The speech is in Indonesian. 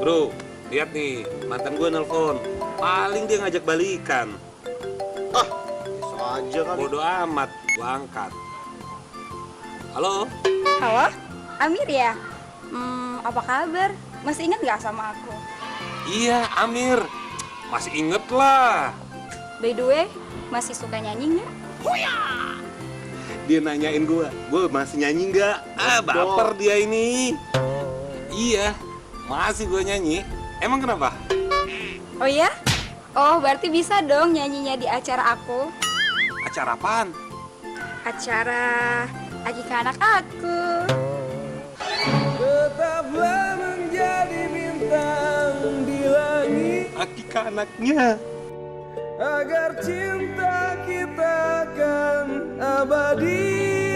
Bro, lihat nih, mantan gue nelpon. Paling dia ngajak balikan. Ah, bisa aja kan. Bodoh amat, gue angkat. Halo? Halo, Amir ya? Apa kabar? Masih ingat gak sama aku? Iya, Amir. Masih inget lah. By the way, masih suka nyanyi nggak? Dia nanyain gue masih nyanyi nggak? Baper dia ini. Iya, masih gue nyanyi. Emang kenapa? Oh ya? Oh, berarti bisa dong nyanyinya di acara aku. Acara apaan? Acara Akikah Anak Aku. Tetaplah menjadi bintang di langit, Akikah anaknya. agar cinta kita kan abadi.